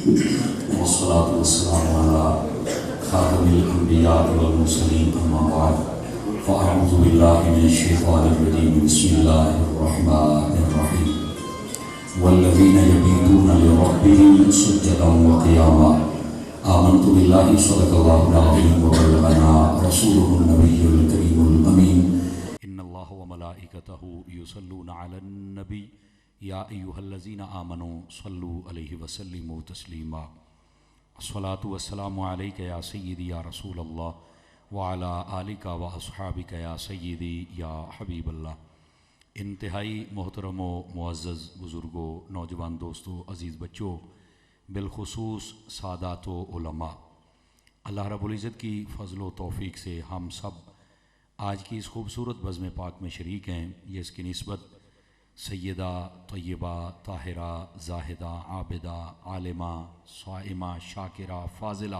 वस्सलातु वस्सलामु अला खातमिल अंबिया वल मुरसलीन अम्मा बाद फ़अऊज़ु बिल्लाहि मिनश शैतानिर रजीम बिस्मिल्लाहिर रहमानिर रहीम वल्लज़ीना यबीतूना लिरब्बिहिम सुज्जदन व क़ियामा आमन्तु बिल्लाहि सदक़ल्लाहुल अज़ीम व बल्लगना रसूलुहुन नबियुल करीमुल अमीन इन्नल्लाह व मलाइकतहु युसल्लूना अलन नबी या अय्युहल्लज़ीना आमनू सल्लू अलैहि वसल्लिमू तस्लीमा अस्सलातु वस्सलामु अलैका या सय्यदी या रसूल अल्लाह व अला आलिका व अस्हाबिका या सय्यदी या हबीब अल्लाह। इंतहाई मोहतरम व मुअज़्ज़ज़ बुज़ुर्गों, नौजवान दोस्तों, अज़ीज़ बच्चों, बिलखुसूस सादात व उलमा, अल्लाह रब्बुल इज़्ज़त की फ़ज़ल व तौफ़ीक़ से हम सब आज की इस खूबसूरत बज़्म पाक में शरीक हैं। ये इसकी निस्बत सैयदा तय्यबा ताहिरा ज़ाहिदा आबिदा आलिमा साइमा शाकिरा फ़ाज़िला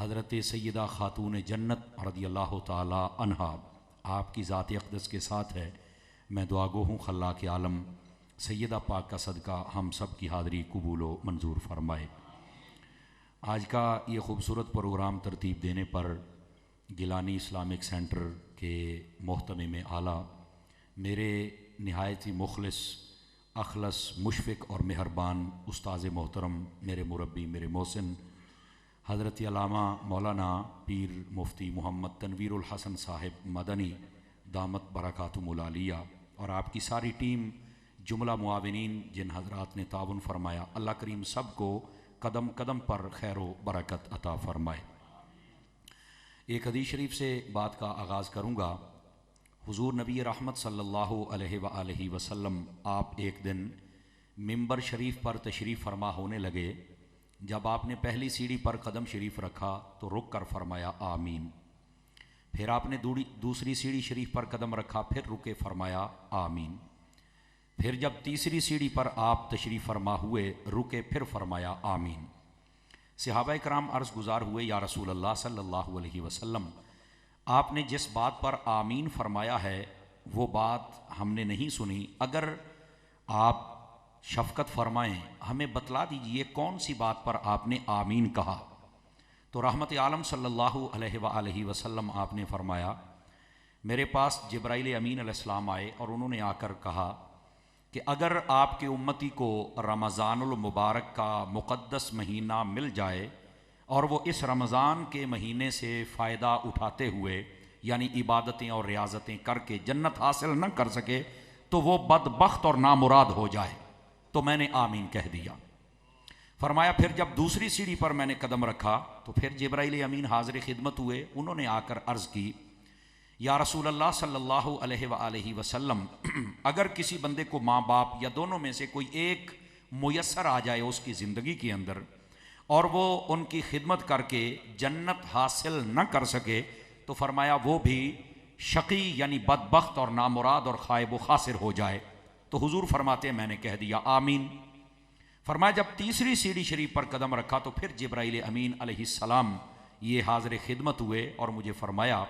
हज़रत सैयदा ख़ातून जन्नत रज़ियल्लाहु ताला अन्हा आपकी ज़ात अक़दस के साथ है। मैं दुआगो हूँ खल्लाक़ आलम सैयदा पाक का सदका हम सब की हाज़री कबूल व मंजूर फरमाए। आज का ये ख़ूबसूरत प्रोग्राम तरतीब देने पर गिलानी इस्लामिक सेंटर के मोहतमिम आला मेरे निहायत ही मुखलिस अखलस मुशफ़िक़ और मेहरबान उस्ताज़ मोहतरम, मेरे मुरब्बी, मेरे मोहसिन हज़रत अल्लामा मौलाना पीर मुफ्ती मोहम्मद तनवीरुल हसन साहिब मदनी दामत बरकातुहुल आलिया और आपकी सारी टीम, जुमला मुआविनीन जिन हज़रात ने ताउन फरमाया, अल्लाह करीम सब को कदम कदम पर खैर व बरकत अता फ़रमाए। एक हदीस शरीफ से बात का आगाज़ करूँगा। हुज़ूर नबी रहमत सल्लल्लाहु अलैहि वसल्लम आप एक दिन मिंबर शरीफ पर तशरीफ़ फरमा होने लगे। जब आपने पहली सीढ़ी पर कदम शरीफ रखा तो रुक कर फरमाया आमीन। फिर आपने दूसरी सीढ़ी शरीफ पर कदम रखा, फिर रुके, फरमाया आमीन। फिर जब तीसरी सीढ़ी पर आप तशरीफ़ फरमा हुए, रुके, फिर फरमाया आमीन। सहाबा कराम अर्ज़ गुज़ार हुए, या रसूल अल्लाह सल्लल्लाहु अलैहि वसल्लम, आपने जिस बात पर आमीन फरमाया है वो बात हमने नहीं सुनी। अगर आप शफ़क़त फ़रमाएँ, हमें बतला दीजिए कौन सी बात पर आपने आमीन कहा। तो रहमत आलम सल्लल्लाहु अलैहि वसल्लम आपने फ़रमाया, मेरे पास जिब्राइल अमीन अलैहिस्सलाम आए और उन्होंने आकर कहा कि अगर आपके उम्मती को रमज़ानुल मुबारक का मुक़द्दस महीना मिल जाए और वो इस रमज़ान के महीने से फ़ायदा उठाते हुए यानी इबादतें और रियाज़तें करके जन्नत हासिल न कर सके तो वो बदबख्त और नामुराद हो जाए। तो मैंने आमीन कह दिया। फरमाया फिर जब दूसरी सीढ़ी पर मैंने कदम रखा तो फिर जिब्राइल अमीन हाज़िर खिदमत हुए। उन्होंने आकर अर्ज़ की, या रसूल अल्लाह सल्लल्लाहु अलैहि वसल्लम, अगर किसी बंदे को माँ बाप या दोनों में से कोई एक मुयस्सर आ जाए उसकी ज़िंदगी के अंदर और वो उनकी खिदमत करके जन्नत हासिल न कर सके तो फरमाया वो भी शकी यानी बदबख्त और नामुराद और खाइब व खासिर हो जाए। तो हुजूर फरमाते मैंने कह दिया आमीन। फरमाया जब तीसरी सीढ़ी शरीफ पर कदम रखा तो फिर जिब्राइल अमीन अलैहिस्सलाम ये हाज़िर खिदमत हुए और मुझे फरमाया,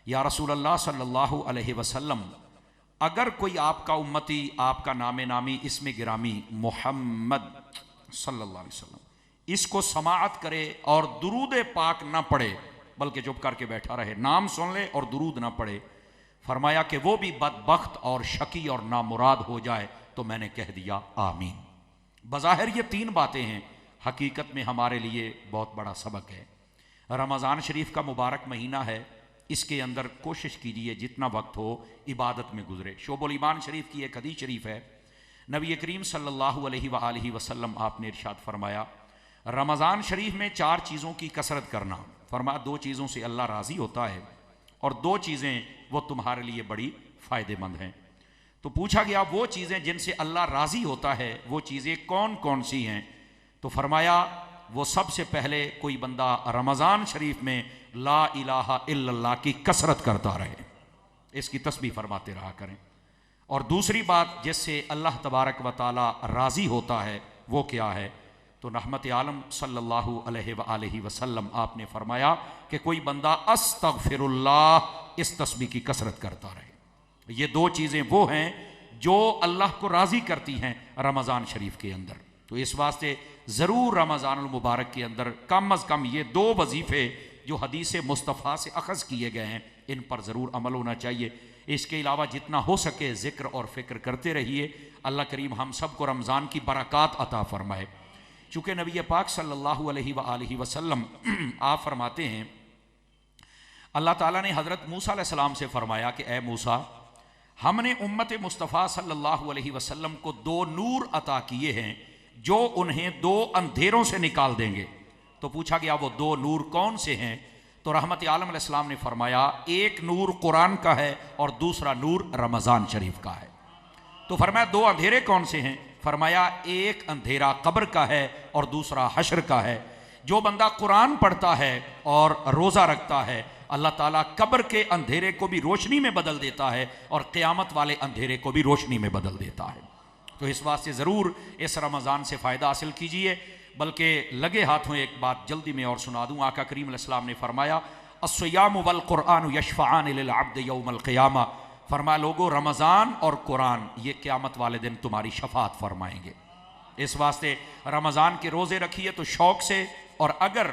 या रसूल अल्लाह सल्लल्लाहु अलैहि वसल्लम, अगर कोई आपका उम्मती आपका नामे नामी इसमें गिरामी मोहम्मद सल्लल्लाहु अलैहि वसल्लम इसको समाअत करे और दुरूद पाक ना पढ़े बल्कि चुप करके बैठा रहे, नाम सुन ले और दुरूद ना पढ़े, फरमाया कि वो भी बदबख्त और शकी और नामुराद हो जाए। तो मैंने कह दिया आमीन। बज़ाहिर ये तीन बातें हैं, हकीकत में हमारे लिए बहुत बड़ा सबक है। रमज़ान शरीफ का मुबारक महीना है, इसके अंदर कोशिश कीजिए जितना वक्त हो इबादत में गुजरे। शोबुल ईमान शरीफ की एक हदीस शरीफ है, नबी करीम सल्लल्लाहु अलैहि वसल्लम आपने इरशाद फरमाया, रमज़ान शरीफ में चार चीज़ों की कसरत करना। फरमाया दो चीज़ों से अल्लाह राज़ी होता है और दो चीज़ें वो तुम्हारे लिए बड़ी फ़ायदेमंद हैं। तो पूछा गया वो चीज़ें जिनसे अल्लाह राज़ी होता है वो चीज़ें कौन कौन सी हैं। तो फरमाया वो सबसे पहले कोई बंदा रमज़ान शरीफ में ला इलाहा इल्लल्लाह की कसरत करता रहे, इसकी तस्बीह फरमाते रहा करें। और दूसरी बात जिससे अल्लाह तबारक व तआला राज़ी होता है वो क्या है। तो रहमत आलम सल्लल्लाहु अलैहि वसल्लम आपने फरमाया कि कोई बंदा अस्तगफिरुल्लाह इस तस्बीह की कसरत करता रहे। ये दो चीज़ें वो हैं जो अल्लाह को राज़ी करती हैं रमज़ान शरीफ के अंदर। तो इस वास्ते ज़रूर रमज़ानुल मुबारक के अंदर कम अज़ कम ये 2 वजीफ़े जो हदीस मुस्तफ़ा से अख़ज़ किए गए हैं इन पर ज़रूर अमल होना चाहिए। इसके अलावा जितना हो सके ज़िक्र और फ़िक्र करते रहिए। अल्लाह करीम हम सब को रमज़ान की बरक़ात अता फ़रमाए। चूँकि नबी पाक सल्लल्लाहु अलैहि वसल्लम आप फरमाते हैं, अल्लाह ताला ने हज़रत मूसा अलैहिस्सलाम से फ़रमाया कि ए मूसा, हमने उम्मत मुस्तफ़ा सल्लल्लाहु अलैहि वसल्लम को 2 नूर अता किए हैं जो उन्हें 2 अंधेरों से निकाल देंगे। तो पूछा गया वो 2 नूर कौन से हैं? तो रहमत आलम अलैहिस्सलाम ने फरमाया एक नूर कुरान का है और दूसरा नूर रमज़ान शरीफ का है। तो फरमाया 2 अंधेरे कौन से हैं? फरमाया एक अंधेरा कब्र का है और दूसरा हश्र का है। जो बंदा कुरान पढ़ता है और रोज़ा रखता है, अल्लाह ताला कब्र के अंधेरे को भी रोशनी में बदल देता है और क़यामत वाले अंधेरे को भी रोशनी में बदल देता है। तो इस वास्ते ज़रूर इस रमज़ान से फ़ायदा हासिल कीजिए। बल्कि लगे हाथों एक बात जल्दी में और सुना दूँ। आका करीम अलैहिस्सलाम ने फरमाया अस्सियाम वल कुरान यशफ़आन लिल अब्द यौमल क़ियामा। फरमाया लोगो रमज़ान और कुरान ये क़यामत वाले दिन तुम्हारी शफ़ाअत फरमाएंगे। इस वास्ते रमज़ान के रोज़े रखिए तो शौक़ से, और अगर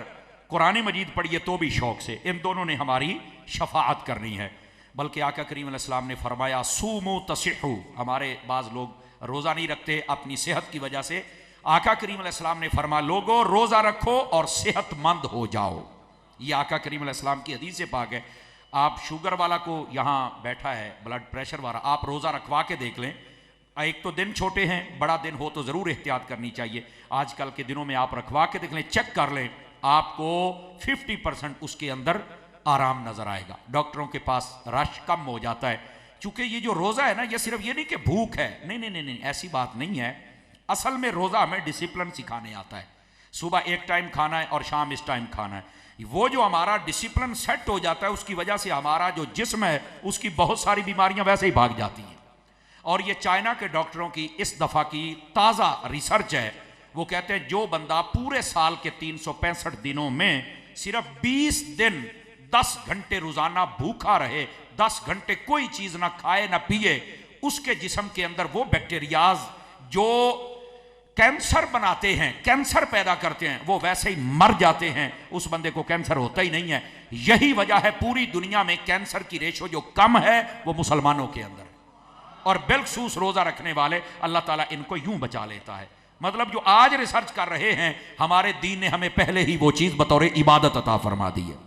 कुरान मजीद पढ़िए तो भी शौक़ से। इन दोनों ने हमारी शफ़ाअत करनी है। बल्कि आका करीम अलैहिस्सलाम ने फरमाया सूमू तसिहू। हमारे बाज़ लोग रोज़ा नहीं रखते अपनी सेहत की वजह से। आका करीम अलैहिस्सलाम ने फरमाया लोगो रोज़ा रखो और सेहतमंद हो जाओ। ये आका करीम अलैहिस्सलाम की हदीस से पाक है। आप शुगर वाला को यहाँ बैठा है, ब्लड प्रेशर वाला, आप रोज़ा रखवा के देख लें। एक तो दिन छोटे हैं, बड़ा दिन हो तो ज़रूर एहतियात करनी चाहिए। आजकल के दिनों में आप रखवा के देख लें, चेक कर लें, आपको 50% उसके अंदर आराम नज़र आएगा। डॉक्टरों के पास रश कम हो जाता है। चूँकि ये जो रोज़ा है ना, ये सिर्फ ये नहीं कि भूख है, नहीं नहीं नहीं नहीं, ऐसी बात नहीं है। असल में रोज़ा हमें डिसिप्लिन सिखाने आता है। सुबह एक टाइम खाना है और शाम इस टाइम खाना है। वो जो हमारा डिसिप्लिन सेट हो जाता है, उसकी वजह से हमारा जो जिस्म है उसकी बहुत सारी बीमारियां वैसे ही भाग जाती हैं। और ये चाइना के डॉक्टरों की इस दफ़ा की ताज़ा रिसर्च है। वो कहते हैं जो बंदा पूरे साल के 365 दिनों में सिर्फ 20 दिन 10 घंटे रोज़ाना भूखा रहे, 10 घंटे कोई चीज़ ना खाए ना पिए, उसके जिस्म के अंदर वो बैक्टीरियाज जो कैंसर बनाते हैं, कैंसर पैदा करते हैं, वो वैसे ही मर जाते हैं। उस बंदे को कैंसर होता ही नहीं है। यही वजह है पूरी दुनिया में कैंसर की रेशो जो कम है वो मुसलमानों के अंदर। और बिलखसूस रोज़ा रखने वाले अल्लाह ताला इनको यूं बचा लेता है। मतलब जो आज रिसर्च कर रहे हैं, हमारे दीन ने हमें पहले ही वो चीज़ बतौर इबादत अता फरमा दी है।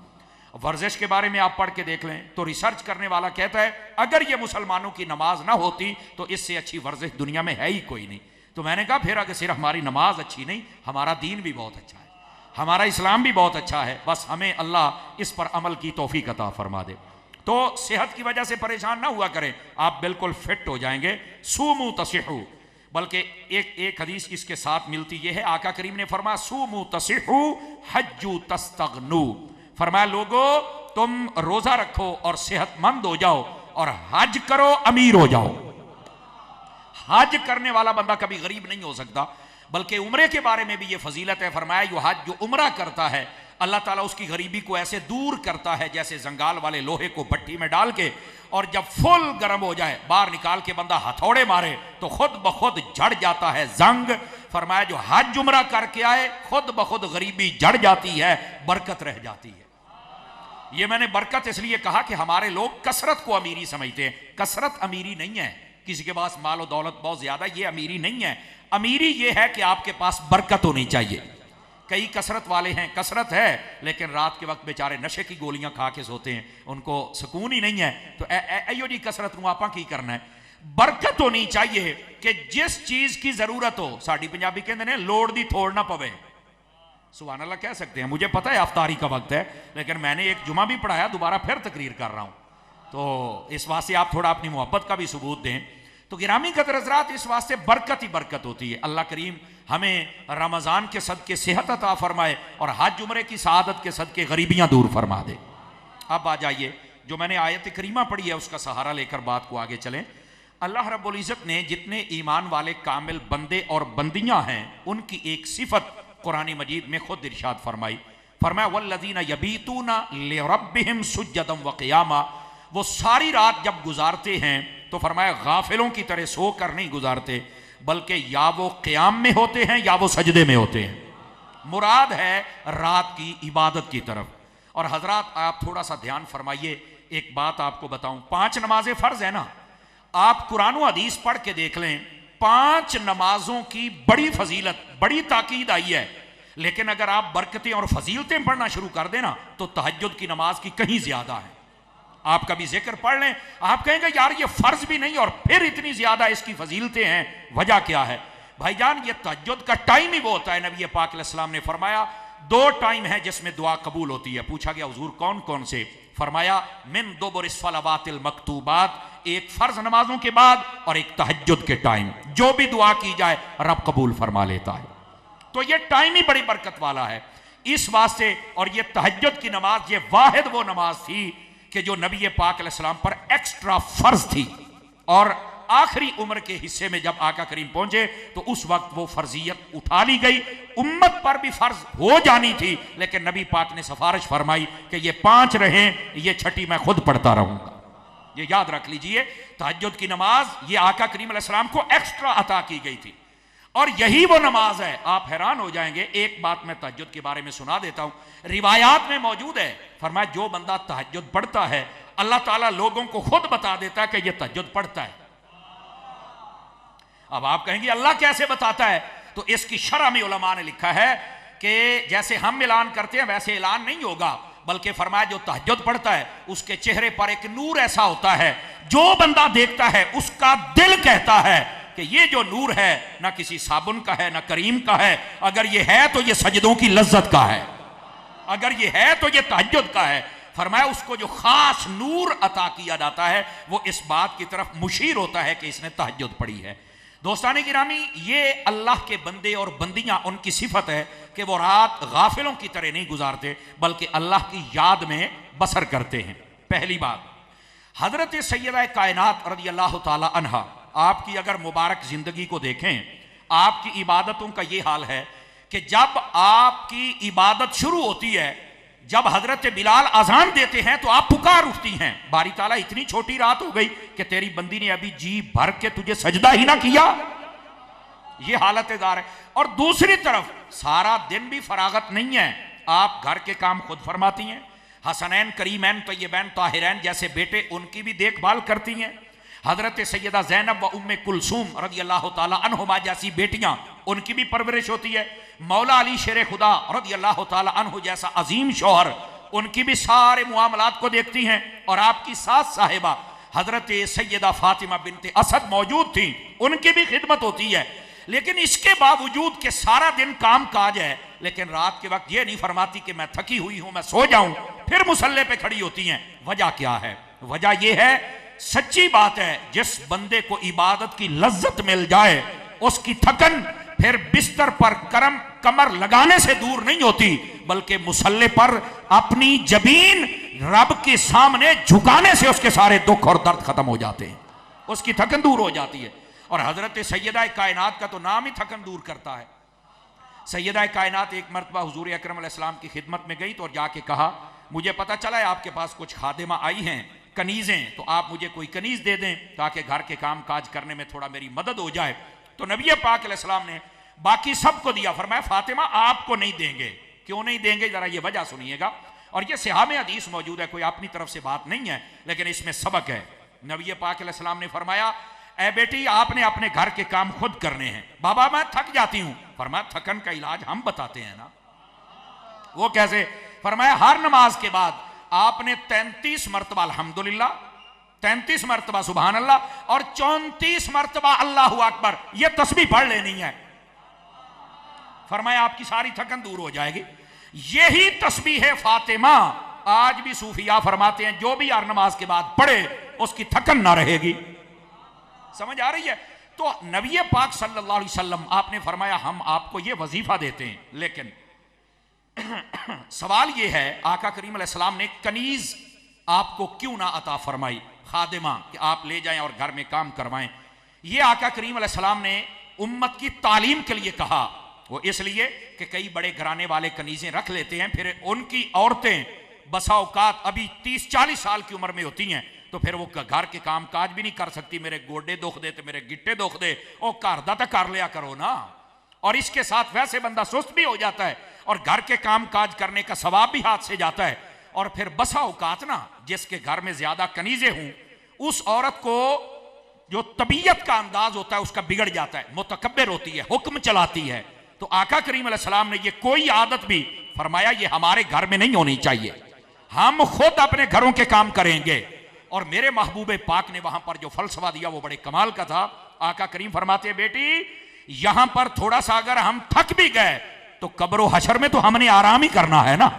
वर्जिश के बारे में आप पढ़ के देख लें तो रिसर्च करने वाला कहता है अगर ये मुसलमानों की नमाज ना होती तो इससे अच्छी वर्जिश दुनिया में है ही कोई नहीं। तो मैंने कहा फिर अगर सिर्फ हमारी नमाज अच्छी नहीं, हमारा दीन भी बहुत अच्छा है, हमारा इस्लाम भी बहुत अच्छा है। बस हमें अल्लाह इस पर अमल की तौफीक अता फरमा दे। तो सेहत की वजह से परेशान ना हुआ करें, आप बिल्कुल फिट हो जाएंगे। सूमू तसिहू। बल्कि एक हदीस इसके साथ मिलती यह है, आका करीम ने फरमाया सूमू तसिहू हज्जू तस्तगनू। फरमाया लोगो तुम रोजा रखो और सेहतमंद हो जाओ और हज करो, अमीर हो जाओ। हज करने वाला बंदा कभी गरीब नहीं हो सकता। बल्कि उम्रे के बारे में भी ये फजीलत है। फरमाया जो हज जो उम्रा करता है, अल्लाह ताला उसकी गरीबी को ऐसे दूर करता है जैसे जंगाल वाले लोहे को भट्टी में डाल के, और जब फुल गर्म हो जाए बाहर निकाल के बंदा हथौड़े मारे तो खुद ब खुद झड़ जाता है जंग। फरमाया जो हज उम्रा करके आए खुद ब खुद गरीबी झड़ जाती है, बरकत रह जाती है। ये मैंने बरकत इसलिए कहा कि हमारे लोग कसरत को अमीरी समझते हैं। कसरत अमीरी नहीं है, किसी के पास माल और दौलत बहुत ज्यादा, ये अमीरी नहीं है। अमीरी ये है कि आपके पास बरकत होनी चाहिए। कई कसरत वाले हैं, कसरत है लेकिन रात के वक्त बेचारे नशे की गोलियां खा के सोते हैं, उनको सुकून ही नहीं है। तो एयो जी कसरत नूं आपां की करना है? बरकत होनी चाहिए कि जिस चीज की जरूरत हो। साडी पंजाबी कहते हैं लोड़ दी थोड़ ना पवे। सुभान अल्लाह कह सकते हैं। मुझे पता है अफ्तारी का वक्त है, लेकिन मैंने एक जुमा भी पढ़ाया, दोबारा फिर तकरीर कर रहा हूं। तो इस वास्ते आप थोड़ा अपनी मोहब्बत का भी सबूत दें। तो गिरामी कदर हज़रात, इस वास्ते बरकत ही बरकत होती है। अल्लाह करीम हमें रमज़ान के सदके सेहत अता फरमाए और हज उम्रे की सआदत के सदके गरीबियां दूर फरमा दे। अब आ जाइए, जो मैंने आयत करीमा पढ़ी है उसका सहारा लेकर बात को आगे चलें। अल्लाह रब्बुल इज़्ज़त ने जितने ईमान वाले कामिल बंदे और बंदियां हैं उनकी एक सिफत कुरान मजीद में खुद इरशाद फरमाई। फरमाया वल्लज़ीना यबीतूना लिरब्बिहिम सुज्जदन व क़ियामा। वो सारी रात जब गुजारते हैं तो फरमाया गाफिलों की तरह सो कर नहीं गुजारते, बल्कि या वो क़याम में होते हैं या वो सजदे में होते हैं। मुराद है रात की इबादत की तरफ। और हजरात आप थोड़ा सा ध्यान फरमाइए, एक बात आपको बताऊं, 5 नमाजें फर्ज है ना, आप कुरान और हदीस पढ़ के देख लें, 5 नमाजों की बड़ी फजीलत, बड़ी ताकीद आई है। लेकिन अगर आप बरकतें और फजीलतें पढ़ना शुरू कर देना तो तहज्जुद की नमाज की कहीं ज्यादा है। आप कभी जिक्र पढ़ लें, आप कहेंगे यार ये फर्ज भी नहीं और फिर इतनी ज्यादा इसकी फजीलतें हैं, वजह क्या है? भाईजान, ये तहज्जुद का टाइम ही वो होता है, नबी पाक अलैहिस्सलाम ने फरमाया 2 टाइम है जिसमें दुआ कबूल होती है। पूछा गया हुजूर कौन कौन से? फरमाया मिन दुबुरिस सलावातिल मकतूबात, एक फर्ज नमाजों के बाद और एक तहज्जुद के टाइम, जो भी दुआ की जाए रब कबूल फरमा लेता है। तो ये टाइम ही बड़ी बरकत वाला है इस वास्ते। और ये तहज्जुद की नमाज ये वाहिद वो नमाज थी कि जो नबी पाक अलैहिस्सलाम पर एक्स्ट्रा फर्ज थी, और आखिरी उम्र के हिस्से में जब आका करीम पहुंचे तो उस वक्त वो फर्जियत उठा ली गई। उम्मत पर भी फर्ज हो जानी थी, लेकिन नबी पाक ने सिफारिश फरमाई कि ये 5 रहें, ये छठी मैं खुद पढ़ता रहूंगा। ये याद रख लीजिए, तहज्जुद की नमाज ये आका करीम अलैहिस्सलाम को एक्स्ट्रा अता की गई थी, और यही वो नमाज है। आप हैरान हो जाएंगे, एक बात मैं तहज्जुद के बारे में सुना देता हूं, रिवायात में मौजूद है। फरमाया जो बंदा तहज्जुद पढ़ता है, अल्लाह ताला लोगों को खुद बता देता है कि ये तहज्जुद पढ़ता है। अब आप कहेंगे अल्लाह कैसे बताता है? तो इसकी शरह में उलमा ने लिखा है कि जैसे हम ऐलान करते हैं वैसे ऐलान नहीं होगा, बल्कि फरमाया जो तहज्जुद पढ़ता है उसके चेहरे पर एक नूर ऐसा होता है, जो बंदा देखता है उसका दिल कहता है कि ये जो नूर है ना किसी साबुन का है ना करीम का है, अगर ये है तो ये सजदों की लज्जत का है, अगर ये है तो ये तहज्जुद का है। फरमाया उसको जो खास नूर अता किया जाता है वो इस बात की तरफ मुशीर होता है कि इसने तहज्जुद पढ़ी है। दोस्ताने गिरामी, ये अल्लाह के बंदे और बंदियां, उनकी सिफत है कि वो रात गाफिलों की तरह नहीं गुजारते बल्कि अल्लाह की याद में बसर करते हैं। पहली बात, हजरत सैयदा कायनात रज़ी अल्लाह ताला अन्हा, आपकी अगर मुबारक जिंदगी को देखें, आपकी इबादतों का ये हाल है कि जब आपकी इबादत शुरू होती है, जब हजरत बिलाल अजान देते हैं तो आप पुकार उठती हैं, बारी ताला इतनी छोटी रात हो गई कि तेरी बंदी ने अभी जी भर के तुझे सजदा ही ना किया। ये हालत जार है। और दूसरी तरफ सारा दिन भी फरागत नहीं है, आप घर के काम खुद फरमाती हैं, हसनैन करीमैन तय्यबैन ताहिरैन जैसे बेटे उनकी भी देखभाल करती हैं, हजरत सैयदा ज़ैनब व उम्मे कुलसूम रज़ी अल्लाह ताला अन्हुमा जैसी बेटियां, उनकी भी परवरिश होती है, मौला अली शेर खुदा रज़ी अल्लाह ताला अन्हु जैसा अजीम शौहर, उनकी भी सारे मुआमलात को देखती हैं। और आपकी सास साहिबा हजरत सैयदा फातिमा बिनते असद मौजूद थी, उनकी भी खिदमत होती है। लेकिन इसके बावजूद कि सारा दिन काम काज है, लेकिन रात के वक्त ये नहीं फरमाती कि मैं थकी हुई हूं, मैं सो जाऊं, फिर मुसल्ले पे खड़ी होती हैं। वजह क्या है? वजह यह है, सच्ची बात है, जिस बंदे को इबादत की लज्जत मिल जाए उसकी थकन फिर बिस्तर पर कमर लगाने से दूर नहीं होती, बल्कि मुसल्ले पर अपनी जबीन रब के सामने झुकाने से उसके सारे दुख और दर्द खत्म हो जाते हैं, उसकी थकन दूर हो जाती है। और हजरत सैयदा कायनात का तो नाम ही थकन दूर करता है। सैयदा कायनात एक मरतबा हुजूर अकरम अलैहिस्सलाम की खिदमत में गई तो जाके कहा, मुझे पता चला है आपके पास कुछ खादिमा आई हैं, कनीजें, तो आप मुझे कोई कनीज दे दें ताकि घर के काम काज करने में थोड़ा मेरी मदद हो जाए। तो नबी पाक अलैहिस्सलाम ने बाकी सबको दिया, फरमाया फातिमा आपको नहीं देंगे। क्यों नहीं देंगे? जरा ये वजह सुनिएगा। और ये सिहाह में हदीस मौजूद है, कोई अपनी तरफ से बात नहीं है, लेकिन इसमें सबक है। नबी पाक अलैहिस्सलाम ने फरमाया, ए बेटी आपने अपने घर के काम खुद करने हैं। बाबा मैं थक जाती हूं। फरमाया थकन का इलाज हम बताते हैं ना। वो कैसे? फरमाया हर नमाज के बाद आपने 33 मरतबा अल्हम्दुलिल्लाह, 33 मरतबा सुभान अल्लाह और 34 मरतबा अल्लाहु अकबर ये तस्बीह पढ़ लेनी है। फरमाया आपकी सारी थकन दूर हो जाएगी। यही तस्बीह है फातिमा। आज भी सूफिया फरमाते हैं जो भी हर नमाज के बाद पढ़े उसकी थकन ना रहेगी। समझ आ रही है? तो नबी पाक सल्लल्लाहु अलैहि वसल्लम आपने फरमाया हम आपको ये वजीफा देते हैं, लेकिन सवाल ये है आका करीम अलैहिस्सलाम ने कनीज आपको क्यों ना अता फरमाई, खादिमा, कि आप ले जाएं और घर में काम करवाएं। ये आका करीम अलैहिस्सलाम ने उम्मत की तालीम के लिए कहा। वो इसलिए कि कई बड़े घराने वाले कनीजें रख लेते हैं, फिर उनकी औरतें बसा औकात अभी 30-40 साल की उम्र में होती हैं, तो फिर वो घर के काम काज भी नहीं कर सकती। मेरे गोडे दुख दे तो मेरे गिट्टे दुख दे, वो घर दा तो कर लिया करो ना। और इसके साथ वैसे बंदा सुस्त भी हो जाता है और घर के काम काज करने का सवाब भी हाथ से जाता है। और फिर बसा औकात ना, जिसके घर में ज्यादा कनीजे हों, उस औरत को जो तबीयत का अंदाज होता है उसका बिगड़ जाता है, मुतकब्बिर होती है, हुक्म चलाती है। तो आका करीम अलैहिस्सलाम ने ये कोई आदत भी फरमाया ये हमारे घर में नहीं होनी चाहिए, हम खुद अपने घरों के काम करेंगे। और मेरे महबूबे पाक ने वहां पर जो फलसफा दिया वो बड़े कमाल का था। आका करीम फरमाते हैं, बेटी यहां पर थोड़ा सा अगर हम थक भी गए तो कब्र हशर में तो हमने आराम ही करना है ना।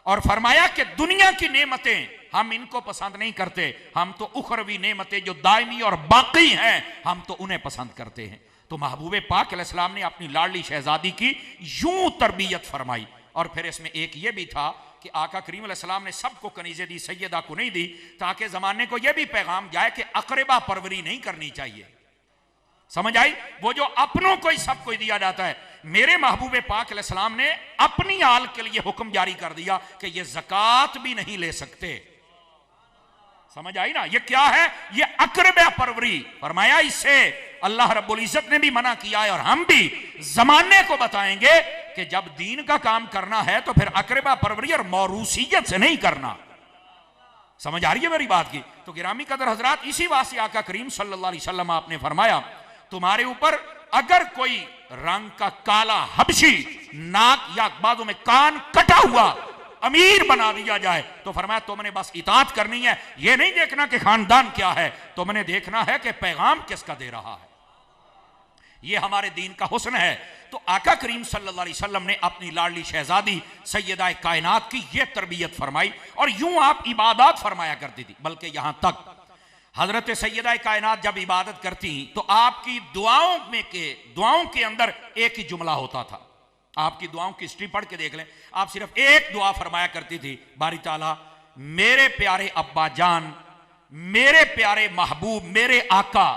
और फरमाया कि दुनिया की नेमतें हम इनको पसंद नहीं करते, हम तो उखरवी नेमतें जो दायमी और बाकी हैं हम तो उन्हें पसंद करते हैं। तो महबूबे पाक अलैहिस्सलाम ने अपनी लाडली शहजादी की यूं तरबियत फरमाई। और फिर इसमें एक ये भी था कि आका करीम अलैहिस्सलाम ने सबको कनीज़ें दी, सैयदा को नहीं दी, ताकि जमाने को यह भी पैगाम जाए कि अकरबा परवरी नहीं करनी चाहिए। समझ आई? वो जो अपनों को ही सबको दिया जाता है। मेरे महबूबे पाक अलैहिस्सलाम ने अपनी आल के लिए हुक्म जारी कर दिया कि ये ज़कात भी नहीं ले सकते। समझ आई ना? ये क्या है? ये अकरबा परवरी। फरमाया इससे अल्लाह रब्बुल इज्जत ने भी मना किया है और हम भी जमाने को बताएंगे कि जब दीन का काम करना है तो फिर अकरबा परवरी और मौरूसियत से नहीं करना। समझ आ रही है मेरी बात की? तो गिरामी कदर हजरात, इसी वास्ते आका करीम सल्लल्लाहु अलैहि वसल्लम आपने फरमाया तुम्हारे ऊपर अगर कोई रंग का काला हबशी, नाक या बाजू में कान कटा हुआ अमीर बना दिया जाए तो फरमाया तुमने बस इताअत करनी है। यह नहीं देखना कि खानदान क्या है, तुमने देखना है कि पैगाम किसका दे रहा है। यह हमारे दीन का हुस्न है। तो आका करीम सल्लल्लाहु अलैहि वसल्लम ने अपनी लाडली शहजादी सैयदा कायनात की यह तरबियत फरमाई और यूं आप इबादत फरमाया करती थी। बल्कि यहां तक हजरत सैयदा कायनात जब इबादत करती तो आपकी दुआओं के अंदर एक ही जुमला होता था। आपकी दुआओं की हिस्ट्री पढ़ के देख लें, आप सिर्फ एक दुआ फरमाया करती थी, बारी ताला मेरे प्यारे अब्बा जान, मेरे प्यारे महबूब, मेरे आका,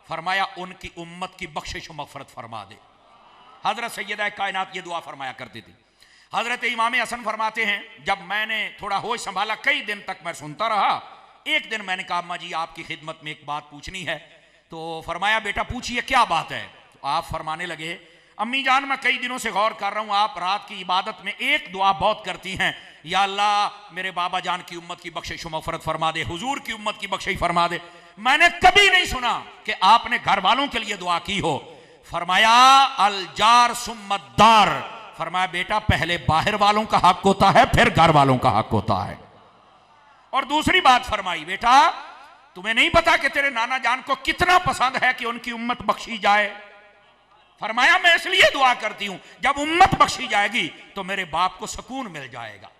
फरमाया उनकी उम्मत की बख्शिश मगफरत फरमा दे। हजरत सैयदा कायनात ये दुआ फरमाया करती थी। हजरत इमाम हसन फरमाते हैं, जब मैंने थोड़ा होश संभाला, कई दिन तक मैं सुनता रहा, एक दिन मैंने कहा अम्मा जी आपकी खिदमत में एक बात पूछनी है। तो फरमाया बेटा पूछिए क्या बात है। तो आप फरमाने लगे, अम्मी जान मैं कई दिनों से गौर कर रहा हूं, आप रात की इबादत में एक दुआ बहुत करती हैं, या अल्लाह मेरे बाबा जान की उम्मत की बख्शिश मगफरत फरमा दे, हुजूर की उम्मत की बख्शिश फरमा दे। मैंने कभी नहीं सुना कि आपने घर वालों के लिए दुआ की हो। फरमाया अल जार सुम्मद्दार, फरमाया बेटा पहले बाहर वालों का हक होता है फिर घर वालों का हक होता है। और दूसरी बात फरमाई, बेटा तुम्हें नहीं पता कि तेरे नाना जान को कितना पसंद है कि उनकी उम्मत बख्शी जाए। फरमाया मैं इसलिए दुआ करती हूं जब उम्मत बख्शी जाएगी तो मेरे बाप को सुकून मिल जाएगा।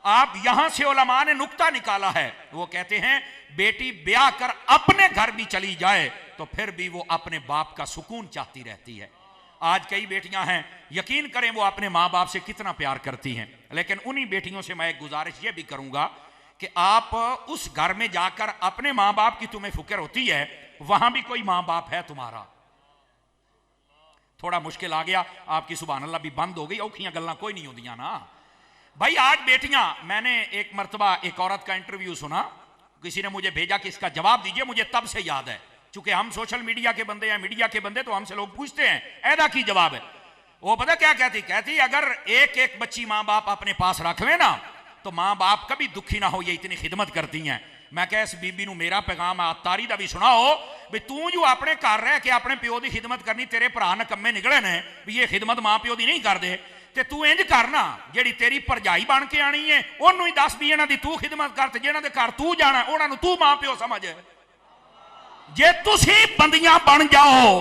आप यहां से उलमा ने नुक्ता निकाला है, वो कहते हैं बेटी ब्याह कर अपने घर भी चली जाए तो फिर भी वो अपने बाप का सुकून चाहती रहती है। आज कई बेटियां हैं, यकीन करें वो अपने माँ बाप से कितना प्यार करती हैं, लेकिन उन्हीं बेटियों से मैं एक गुजारिश ये भी करूंगा कि आप उस घर में जाकर अपने माँ बाप की तुम्हें फिक्र होती है, वहां भी कोई माँ बाप है तुम्हारा। थोड़ा मुश्किल आ गया, आपकी सुभान अल्लाह भी बंद हो गई, औखियां गल्लां कोई नहीं होंदियां ना भाई। आज बेटियां, मैंने एक मरतबा एक औरत का इंटरव्यू सुना, किसी ने मुझे भेजा कि इसका जवाब दीजिए, मुझे तब से याद है, चूंकि हम सोशल मीडिया के बंदे हैं, मीडिया के बंदे, तो हमसे लोग पूछते हैं ऐदा की जवाब है। वो पता क्या कहती अगर एक एक बच्ची माँ बाप अपने पास रख लेना तो माँ बाप कभी दुखी ना हो, ये इतनी खिदमत करती हैं। मैं कह इस बीबी नू मेरा पैगाम तारी दा भी सुनाओ भी तू जो अपने घर रह के अपने प्यो की खिदमत करनी, तेरे भरा नकम्मे निकले ने भी ये खिदमत मां प्यो की नहीं करते, ते तू इंज करना जेड़ी तेरी भरजाई बन के आनी है ओनू ही दस भी इन्हां दी तू खिदमत कर, ते जिन्हां दे घर तू जाना उन्हां नू तू मां प्यो समझ। जे तुसी बंदियां बन जाओ,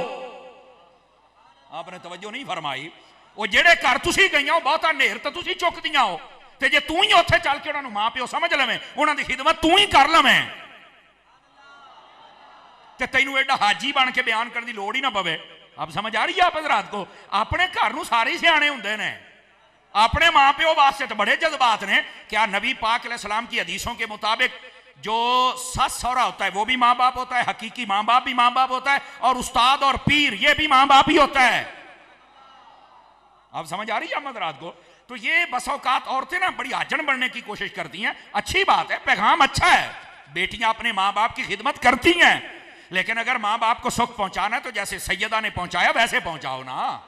आपने तवज्जो नहीं फरमाई, वो जेड़े घर तुसी गईयां बहुता नेर ते तुसी चुकदियां हो, ते जे तू ही उत्थे चल के उन्होंने मां प्यो समझ लवें, उन्होंने खिदमत तू ही कर लवें, ते तैनू एडा हाजी बन के बयान करने की लोड़ ही ना पवे। अब समझ आ रही है आप हज़रात को? अपने घर नू सारे ही सियाने हुंदे ने, अपने मां प्यो वास्ते तो बड़े जज्बात ने। क्या नबी पाक अलैहिस्सलाम की हदीसों के मुताबिक जो सस सौरा होता है वो भी माँ बाप होता है, हकीकी माँ बाप भी माँ बाप होता है, और उस्ताद और पीर ये भी माँ बाप ही होता है। अब समझ आ रही है हज़रात को? तो ये बस औकात औरतें ना बड़ी आजन बनने की कोशिश करती हैं, अच्छी बात है, पैगाम अच्छा है, बेटियां अपने माँ बाप की खिदमत करती हैं, लेकिन अगर माँ बाप को सुख पहुंचाना है तो जैसे सैयदा ने पहुंचाया वैसे पहुंचाओ ना।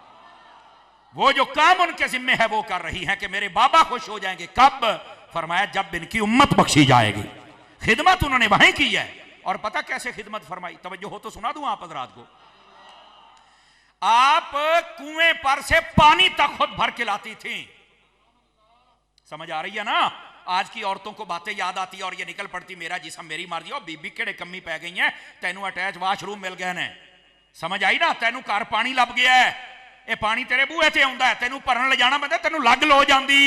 वो जो काम उनके जिम्मे है वो कर रही हैं कि मेरे बाबा खुश हो जाएंगे। कब? फरमाया जब इनकी उम्मत बख्शी जाएगी। खिदमत उन्होंने वहीं की है। और पता कैसे खिदमत फरमाई? तवज्जो हो तो सुना दूं आप हजरात को। आप कुएं पर से पानी तक खुद भर के लाती थी। समझ आ रही है ना? आज की औरतों को बातें याद आती है और ये निकल पड़ती मेरा जिसम मेरी मर्जी। और बीबी केड़े कमी पै गई है, तेनू अटैच वाशरूम मिल गए ने। समझ आई ना? तेनू घर पानी लभ गया है, ये पानी तेरे बूहे ते आउंदा है, तेनू भरन ले जाना पैंदा, तेनू लग लो जांदी।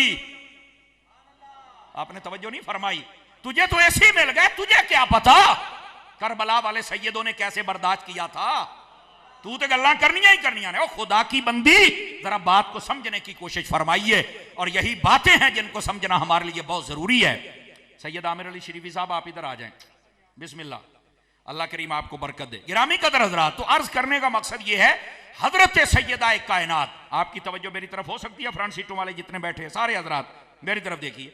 आपने तवज्जो नहीं फरमाई। तुझे तो ऐसे मिल गए, तुझे क्या पता करबला वाले सैयदों ने कैसे बर्दाश्त किया था। तू तो गल्लां करनियां ही करनियां ने। ओ खुदा की बंदी, जरा बात को समझने की कोशिश फरमाइए। और यही बातें हैं जिनको समझना हमारे लिए बहुत जरूरी है। सैयद आमिर अली शरीफी साहब आप इधर आ जाएं। बिस्मिल्लाह, अल्लाह करीम आपको बरकत दे। गिरामी कदर हजरात, तो अर्ज करने का मकसद यह है, हजरत सैयदा कायनात, आपकी तवज्जो मेरी तरफ हो सकती है, फ्रंट सीटों वाले जितने बैठे हैं सारे हजरात मेरी तरफ देखिए।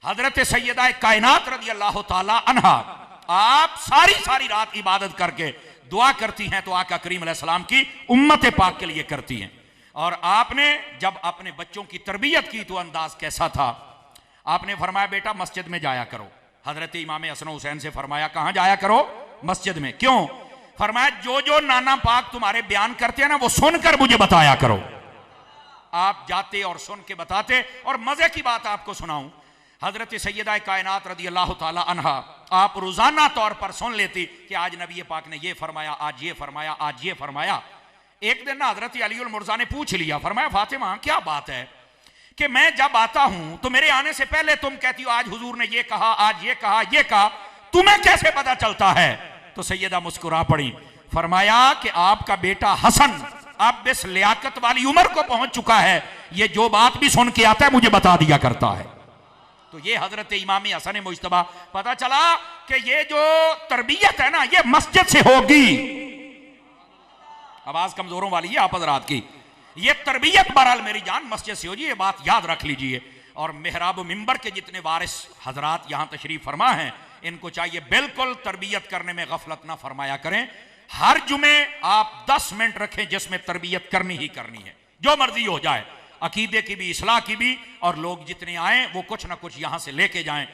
हजरत सैयदा कायनात रज़ी अल्लाह ताला अन्हा, आप सारी रात इबादत करके दुआ करती हैं तो आका करीम अलैहिस्सलाम की उम्मत पाक के लिए करती हैं। और आपने जब अपने बच्चों की तरबियत की तो अंदाज कैसा था? आपने फरमाया बेटा मस्जिद में जाया करो। हजरत इमाम हसन हुसैन से फरमाया कहां जाया करो? मस्जिद में। क्यों? फरमाया जो नाना पाक तुम्हारे बयान करते हैं ना वो सुनकर मुझे बताया करो। आप जाते और सुन के बताते। और मजे की बात आपको सुनाऊं, हजरत सैयदा कायनात रज़ी अल्लाह ताला अन्हा, आप रोजाना तौर पर सुन लेती कि आज नबी पाक ने ये फरमाया, आज ये फरमाया, आज ये फरमाया। एक दिन ना हजरत अली उल मुर्जा ने पूछ लिया, फरमाया फातिमा क्या बात है कि मैं जब आता हूं तो मेरे आने से पहले तुम कहती हो आज हुजूर ने ये कहा, आज ये कहा, ये कहा, तुम्हें कैसे पता चलता है? तो सैयदा मुस्कुरा पड़ी। फरमाया कि आपका बेटा हसन अब इस लियाकत वाली उम्र को पहुंच चुका है, ये जो बात भी सुन के आता है मुझे बता दिया करता है। तो ये हजरत इमाम हसन मुज्तबा, पता चला कि ये जो तरबियत है ना ये मस्जिद से होगी। आवाज कमजोरों वाली है आप हजरात की। ये तरबियत बहरहाल मेरी जान मस्जिद से होगी, ये बात याद रख लीजिए। और मेहराब मिंबर के जितने वारिस हजरात यहां तशरीफ फरमा हैं, इनको चाहिए बिल्कुल तरबियत करने में गफलत ना फरमाया करें। हर जुमे आप 10 मिनट रखें जिसमें तरबियत करनी ही करनी है, जो मर्जी हो जाए, अकीदे की भी, इस्लाह की भी। और लोग जितने आए वो कुछ ना कुछ यहां से लेके जाएं।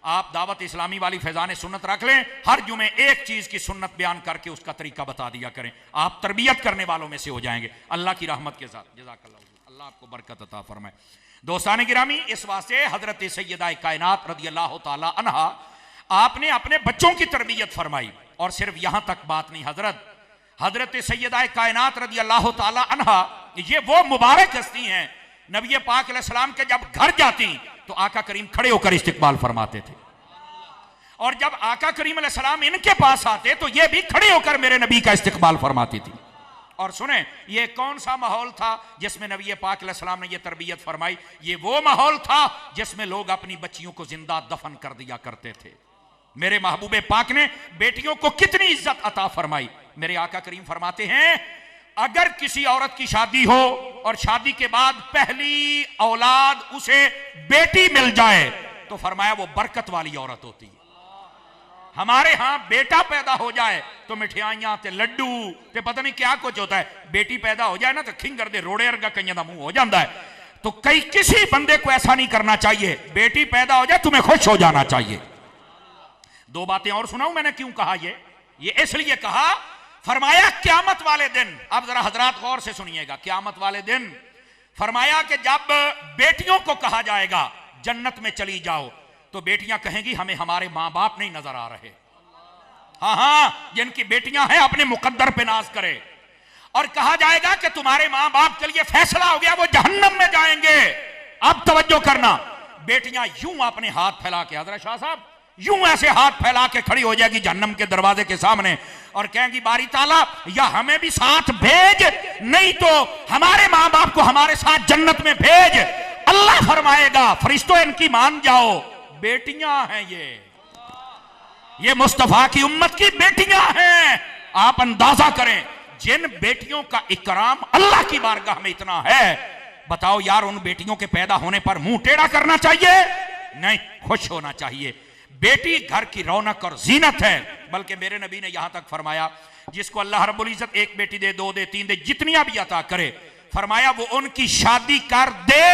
आप दावत इस्लामी वाली फैजान सुन्नत रख लें, हर जुमे एक चीज की सुन्नत बयान करके उसका तरीका बता दिया करें। आप तरबियत करने वालों में से हो जाएंगे अल्लाह की रहमत के साथ। जज़ाकल्लाह, अल्लाह आपको बरकत अता फरमाए। दोस्तान गिरामी, इस वास्ते हजरत सैयदा कायनात रज़ी अल्लाह ताला अन्हा, आपने अपने बच्चों की तरबियत फरमाई। और सिर्फ यहां तक बात नहीं, हजरत सैयदा कायनात रज़ी अल्लाह ताला अन्हा, ये वो मुबारक हस्ती हैं, नबी पाक अलैहिस्सलाम के जब घर जाती तो आका करीम खड़े होकर इस्तिकबाल फरमाते थे। और जब आका करीम अलैहिस्सलाम इनके पास आते तो ये भी खड़े होकर मेरे नबी का इस्तिकबाल फरमाती थी। और सुने, ये कौन सा माहौल था जिसमें नबी पाक अलैहिस्सलाम ने ये तरबियत फरमाई? ये वो माहौल था जिसमें लोग अपनी बच्चियों को जिंदा दफन कर दिया करते थे। मेरे महबूबे पाक ने बेटियों को कितनी इज्जत अता फरमाई। मेरे आका करीम फरमाते हैं, अगर किसी औरत की शादी हो और शादी के बाद पहली औलाद उसे बेटी मिल जाए तो फरमाया वो बरकत वाली औरत होती है। हमारे यहां बेटा पैदा हो जाए तो मिठाइयां ते लड्डू ते पता नहीं क्या कुछ होता है, बेटी पैदा हो जाए ना तो खिंगर दे रोड़े अर्गा कईयां दा मुंह हो जाता है। तो किसी बंदे को ऐसा नहीं करना चाहिए। बेटी पैदा हो जाए तुम्हें खुश हो जाना चाहिए। दो बातें और सुनाऊं मैंने क्यों कहा ये इसलिए कहा, फरमाया क्यामत वाले दिन, अब जरा हजरात गौर से सुनिएगा, क्यामत वाले दिन फरमाया कि जब बेटियों को कहा जाएगा जन्नत में चली जाओ तो बेटियां कहेंगी हमें हमारे मां बाप नहीं नजर आ रहे। हाँ, जिनकी बेटियां हैं अपने मुकद्दर पे नाज करे। और कहा जाएगा कि तुम्हारे मां बाप के लिए फैसला हो गया, वो जहन्नम में जाएंगे। अब तवज्जो करना, बेटियां यूं अपने हाथ फैला के, हजरत शाह साहब, यूं ऐसे हाथ फैला के खड़ी हो जाएगी जहन्नम के दरवाजे के सामने और कहेंगी बारी ताला या हमें भी साथ भेज, नहीं तो हमारे मां बाप को हमारे साथ जन्नत में भेज। अल्लाह फरमाएगा फरिश्तों इनकी मान जाओ, बेटियां हैं ये मुस्तफा की उम्मत की बेटियां हैं। आप अंदाजा करें जिन बेटियों का इकराम अल्लाह की बारगाह में इतना है, बताओ यार उन बेटियों के पैदा होने पर मुंह टेढ़ा करना चाहिए? नहीं, खुश होना चाहिए। बेटी घर की रौनक और जीनत है। बल्कि मेरे नबी ने यहां तक फरमाया, जिसको अल्लाह रब्बुल इज्जत एक बेटी दे, दो दे, तीन दे, जितनियां भी अता करे, फरमाया वो उनकी शादी कर दे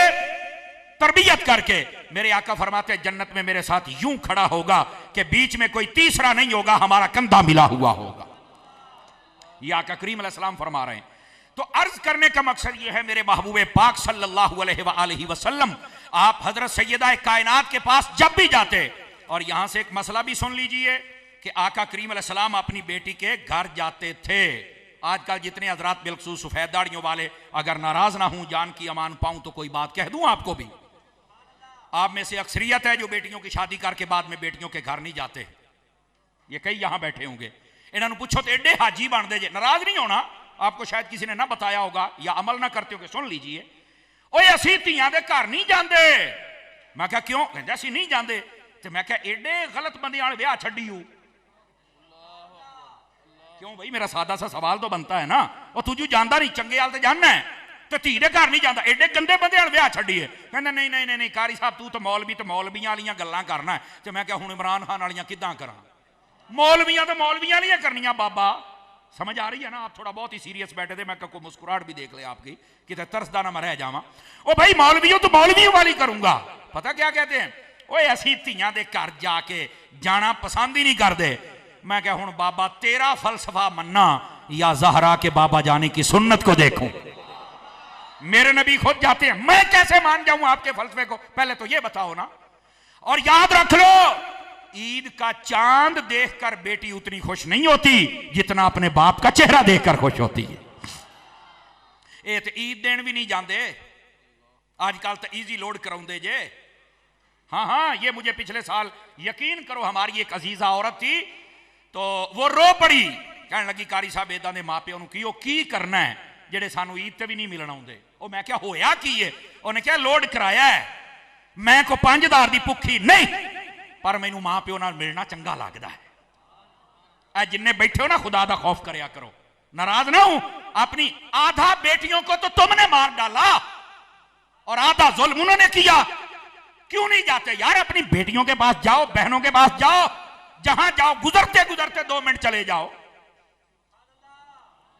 तरबियत करके। मेरे आका फरमाते हैं जन्नत में मेरे साथ यूं खड़ा होगा कि बीच में कोई तीसरा नहीं होगा, हमारा कंधा मिला हुआ होगा। ये आका करीम अलैहिस्सलाम फरमा रहे हैं। तो अर्ज करने का मकसद यह है मेरे महबूबे पाक सल्लल्लाहु अलैहि वसल्लम, आप हजरत सैयदा कायनात के पास जब भी जाते, और यहां से एक मसला भी सुन लीजिए कि आका करीम अलैहिस्सलाम अपनी बेटी के घर जाते थे। आजकल जितने हजरात बिलखसूस सफेद दाढ़ियों वाले, अगर नाराज ना हूं, जान की अमान पाऊं तो कोई बात कह दूं आपको भी, आप में से अक्सरियत है जो बेटियों की शादी करके बाद में बेटियों के घर नहीं जाते। ये कई यहां बैठे होंगे, इन्होंने पूछो तो एडे हाजी बन दे जे। नाराज नहीं होना, आपको शायद किसी ने ना बताया होगा या अमल ना करते हो, सुन लीजिए। ओए असी धियां दे घर नहीं जाते। मैं क्या क्यों? कहते असी नहीं जाते। तो मैं क्या एडे गलत बंदे वाले ब्याह छड्डी हूं? क्यों भाई, मेरा सादा सा सवाल तो बनता है ना। और तुझू जानता नहीं, चंगे हाल तो जानना है, तो धी दे घर नहीं जाता, एडे गंदे बंदे वाले ब्याह छड्डी है। कहना नहीं नहीं नहीं नहीं कारी साहब, तू तो मौलवियां वालियां गल्लां करना है। तो मैं क्या हुण इमरान खान वालियां किदां करा? मौलवियां तो मौलवियां वालियां करनियां बाबा। समझ आ रही है ना? आप थोड़ा बहुत ही सीरियस बैठे थे, मैं को मुस्कुराहट भी देख ले आपकी, कितने तरसदा ना मैं रह जावा। ओ भाई मौलवियों तो मौलवियों वाली करूंगा। पता क्या कहते हैं? ओए असी धियां दे घर जाके जाना पसंद ही नहीं करते। मैं क्या हुण बाबा तेरा फलसफा मन्ना या ज़हरा के बाबा जाने की सुन्नत को देखूं? मेरे नबी खुद जाते हैं, मैं कैसे मान जाऊं आपके फलसफे को? पहले तो ये बताओ ना। और याद रख लो, ईद का चांद देखकर बेटी उतनी खुश नहीं होती जितना अपने बाप का चेहरा देखकर खुश होती है। ये तो ईद देन भी नहीं जाते आजकल, तो इजी लोड कराउंदे जे। हाँ हाँ, ये मुझे पिछले साल यकीन करो, हमारी एक अजीजा औरत थी, तो वो रो पड़ी, कहने लगी कारी साहब इदां दे मां प्यो नूं की करना है जेडे सानू ईद ते भी नहीं मिलन आउंदे। ओ मैं क्या होया की है? उन्हें क्या लोड कराया है, मैं को 5000 दी भुखी नहीं, पर मैनू मां प्यो नाल मिलना चंगा लगदा है। ऐ जिन्ने बैठे हो ना, खुदा दा खौफ करया करो, नाराज ना हूं। अपनी आधा बेटियों को तो तुमने मार डाला और आधा जुल्म उन्होंने किया। क्यों नहीं जाते यार? अपनी बेटियों के पास जाओ, बहनों के पास जाओ, जहां जाओ गुजरते गुजरते 2 मिनट चले जाओ।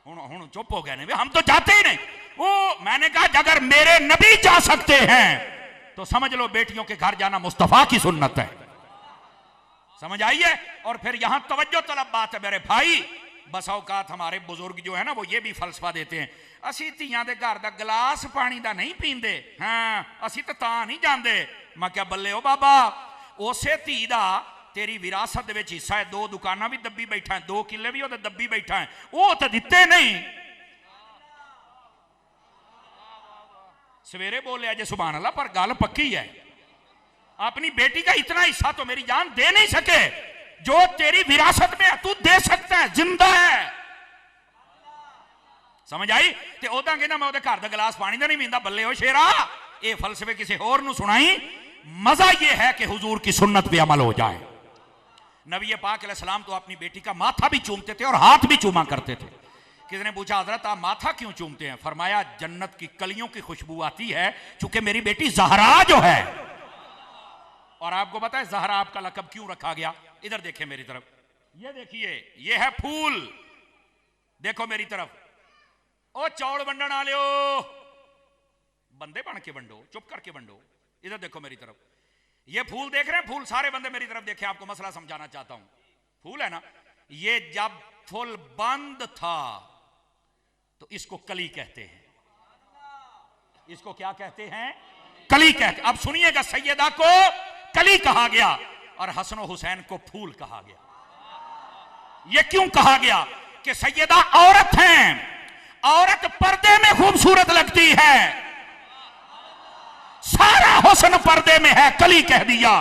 हुण चुप हो गए ने, हम तो जाते ही नहीं। वो मैंने कहा अगर मेरे नबी जा सकते हैं तो समझ लो बेटियों के घर जाना मुस्तफा की सुन्नत है। समझ आई है? और फिर यहां तवज्जो तलब बात है मेरे भाई, बस औकात हमारे बुजुर्ग जो है ना, वो ये भी फलसफा देते हैं, असी धियां दे घर दा गिलास पानी दा नहीं पींदे, हाँ असी तो तां नहीं जांदे। मैं क्या बल्ले हो बाबा, उसे धी दा तेरी विरासत दे विच हिस्सा है, 2 दुकानां भी दब्बी बैठा है, 2 किले भी ओदे दब्बी बैठा है, वो तो दिते नहीं। सवेरे बोले अजे सुभान अल्लाह, पर गल पक्की है, अपनी बेटी का इतना हिस्सा तो मेरी जान दे नहीं सके जो तेरी विरासत में तू दे सकता है, जिंदा है। समझ आई? ते ओदा कहना मैं ओदे घर दा गिलास पानी दा नहीं पींदा। बल्ले हो शेरा, ये फलसफे किसी होर नूं सुनाई। मजा ये है कि हुजूर की सुन्नत पे अमल हो जाए। नबी पाक अलैहिस्सलाम तो अपनी बेटी का माथा भी चूमते थे और हाथ भी चूमा करते थे। किसी ने पूछा हजरत आप माथा क्यों चूमते हैं? फरमाया जन्नत की कलियों की खुशबू आती है, चूंकि मेरी बेटी ज़हरा जो है। और आपको पता है ज़हरा आपका लकब क्यों रखा गया? इधर देखें मेरी तरफ, ये देखिए, ये है फूल, देखो मेरी तरफ। ओ चौल वंडन वाले हो, बंदे बन के वंडो, चुप करके वंडो। इधर देखो मेरी तरफ, ये फूल देख रहे हैं? फूल सारे बंदे मेरी तरफ देखें, आपको मसला समझाना चाहता हूं। फूल है ना, ये जब फूल बंद था तो इसको कली कहते हैं। इसको क्या कहते हैं? कली कहते। अब सुनिएगा, सैयदा को कली कहा गया और हसन हुसैन को फूल कहा गया। यह क्यों कहा गया? कि सैयदा औरत हैं, औरत पर्दे में खूबसूरत लगती है, सारा हुस्न पर्दे में है, कली कह दिया।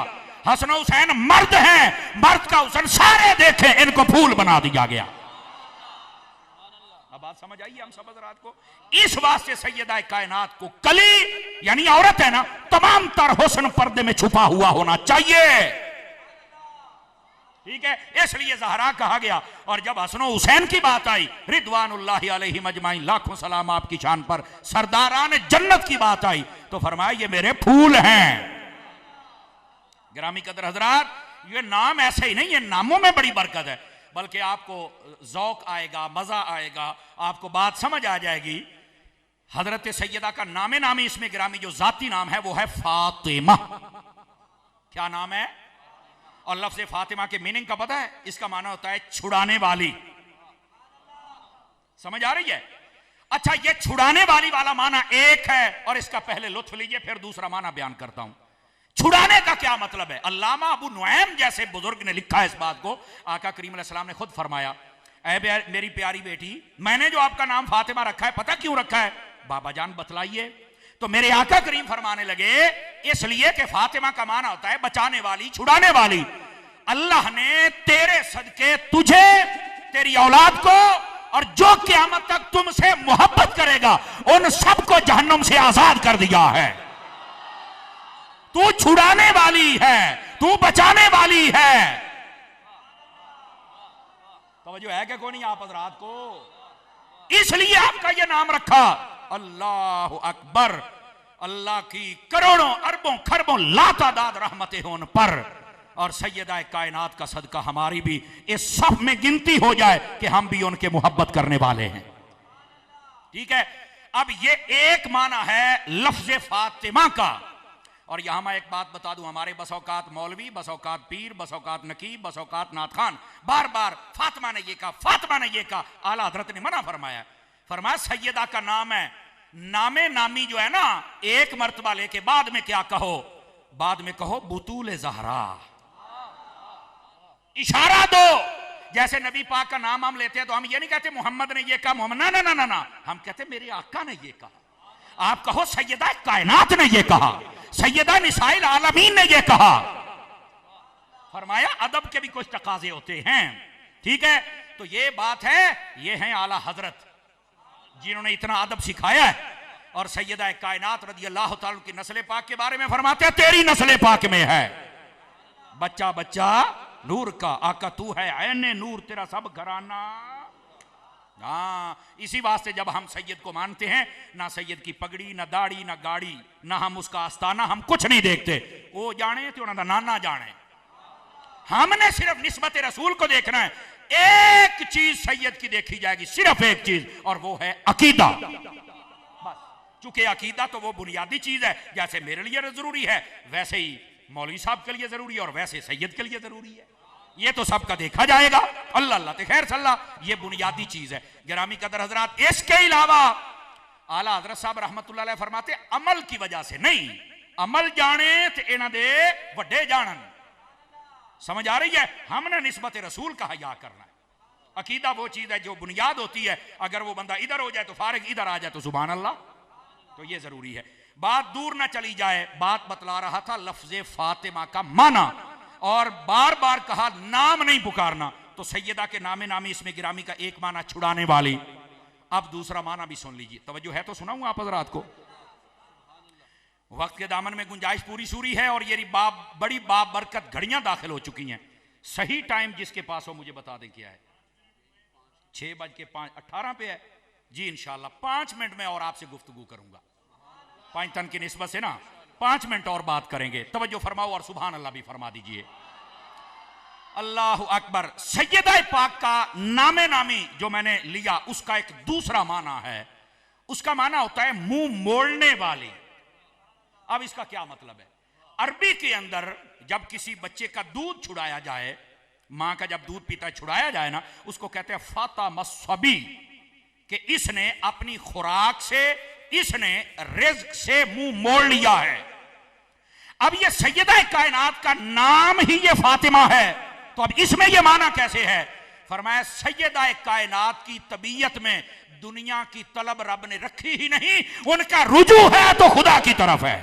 हसन हुसैन मर्द हैं, मर्द का हुस्न सारे देखे, इनको फूल बना दिया गया। अब बात समझ आई हम सब हज़रात को? इस वास्ते सैयदा कायनात को कली यानी औरत है ना, तमाम तर हुस्न पर्दे में छुपा हुआ होना चाहिए। ठीक है, इसलिए ज़हरा कहा गया। और जब हसन हुसैन की बात आई रिदवानुल्लाहि अलैहिम अजमाइन, लाखों सलाम आपकी शान पर, सरदारान जन्नत की बात आई तो फरमाया ये मेरे फूल हैं। गिरामी कदर हजरात, ये नाम ऐसे ही नहीं, ये नामों में बड़ी बरकत है, बल्कि आपको जौक आएगा, मजा आएगा, आपको बात समझ आ जाएगी। हजरत सैयदा का नामे नामी इसमें गिरामी जो जाती नाम है वो है फातिमा। क्या नाम है? और लफ्ज़ फातिमा के मीनिंग का पता है? इसका माना होता है छुड़ाने वाली। समझ आ रही है? अच्छा, ये छुड़ाने वाली वाला माना एक है, और इसका पहले लुत्फ लीजिए, फिर दूसरा माना बयान करता हूं। छुड़ाने का क्या मतलब है? अल्लामा अबू नुऐम जैसे बुजुर्ग ने लिखा है इस बात को। आका करीम अलैहि सलाम ने खुद फरमाया, ऐ मेरी प्यारी बेटी, मैंने जो आपका नाम फातिमा रखा है, पता क्यों रखा है? बाबा जान बतलाइए। तो मेरे आका करीम फरमाने लगे, इसलिए कि फातिमा का माना होता है बचाने वाली, छुड़ाने वाली। अल्लाह ने तेरे सदके तुझे, तेरी औलाद को, और जो क़यामत तक तुमसे मोहब्बत करेगा उन सबको जहन्नुम से आजाद कर दिया है। तू छुड़ाने वाली है, तू बचाने वाली है। तवज्जो है क्या कोई नहीं आप हजरात को? इसलिए आपका यह नाम रखा। अल्लाह अकबर। अल्लाह की करोड़ों अरबों खरबों लातादाद रहमतें हों उन पर, और सैयदा कायनात का सदका हमारी भी इस सब में गिनती हो जाए कि हम भी उनके मोहब्बत करने वाले हैं। ठीक है, अब ये एक माना है लफ्ज फातिमा का। और यहां मैं एक बात बता दूं, हमारे बसौकात मौलवी, बसौकात पीर, बसौकात नकीब, बसौकात नाथ खान बार बार फातिमा ने ये कहा, फातिमा ने ये कहा। आला हजरत ने मना फरमाया, फरमाया सैयदा का नाम है, नामे नामी जो है ना, एक मर्तबा लेके बाद में क्या कहो? बाद में कहो बुतूल ज़हरा। इशारा दो। जैसे नबी पाक का नाम हम लेते हैं तो हम ये नहीं कहते मोहम्मद ने ये कहा, मोहम्मद, ना ना ना ना, हम कहते मेरे आका ने ये कहा। आप कहो सैयदा कायनात ने ये कहा, सैयदा निसाइल आलमीन ने ये कहा। फरमाया अदब के भी कुछ तकाजे होते हैं। ठीक है, तो ये बात है, ये हैं आला हजरत जिन्होंने इतना अदब सिखाया है। और सैयदा कायनात रज़ी अल्लाह तआला की नस्ल पाक के बारे में फरमाते हैं, तेरी नस्ल पाक में है बच्चा बच्चा नूर का, आका तू है ऐने नूर, तेरा सब घराना। हाँ, इसी वास्ते जब हम सैयद को मानते हैं, ना सैयद की पगड़ी, ना दाढ़ी, ना गाड़ी, ना हम उसका आस्ताना, हम कुछ नहीं देखते। वो जाने तो उन्होंने नाना जाने, हमने सिर्फ निस्बत रसूल को देखना है। एक चीज सैयद की देखी जाएगी, सिर्फ एक चीज, और वो है अकीदा। बस, चूंकि अकीदा तो वो बुनियादी चीज है, जैसे मेरे लिए जरूरी है वैसे ही मौलवी साहब के लिए जरूरी है, और वैसे सैयद के लिए जरूरी है। ये तो सबका देखा जाएगा, अल्लाह अल्लाह ते खैर सल्लाह, ये बुनियादी चीज है। गिरामी कदर हजरात, इसके अलावा आला हजरत साहब रहमतुल्लाह अलैह फरमाते, अमल की वजह से नहीं, अमल जाने ते इन्हां दे वड्डे जानन। समझ आ रही है? हमने निस्बत रसूल का हया करना है। अकीदा वो चीज है जो बुनियाद होती है, अगर वो बंदा इधर हो जाए तो फारिग, इधर आ जाए तो सुभान अल्लाह। तो ये जरूरी है। बात दूर ना चली जाए, बात बतला रहा था लफ्ज़े फातिमा का माना, और बार बार कहा नाम नहीं पुकारना। तो सैयदा के नामे नामी इसमें गिरामी का एक माना छुड़ाने वाली। अब दूसरा माना भी सुन लीजिए, तवज्जो है तो सुनाऊं आप हजरात को। वक्त के दामन में गुंजाइश पूरी सूरी है, और ये बड़ी बाबरकत घड़ियां दाखिल हो चुकी हैं। सही टाइम जिसके पास हो मुझे बता दें क्या है? 6:18 पे है जी। इंशाल्लाह 5 मिनट में और आपसे गुफ्तगू करूंगा। 5 तन की निस्बत से ना 5 मिनट और बात करेंगे। तवज्जो फरमाओ और सुभान अल्लाह भी फरमा दीजिए। अल्लाह अकबर। सैयदा पाक का नामे नामी जो मैंने लिया, उसका एक दूसरा माना है। उसका माना होता है मुंह मोड़ने वाली। अब इसका क्या मतलब है? अरबी के अंदर जब किसी बच्चे का दूध छुड़ाया जाए, मां का जब दूध पीता छुड़ाया जाए ना, उसको कहते हैं फातिमा सबी, कि इसने अपनी खुराक से, इसने रिज़्क से मुंह मोड़ लिया है। अब ये सैयदा कायनात का नाम ही ये फातिमा है, तो अब इसमें ये माना कैसे है? फरमाया सैयदा कायनात की तबीयत में दुनिया की तलब रब ने रखी ही नहीं, उनका रुजू है तो खुदा की तरफ है।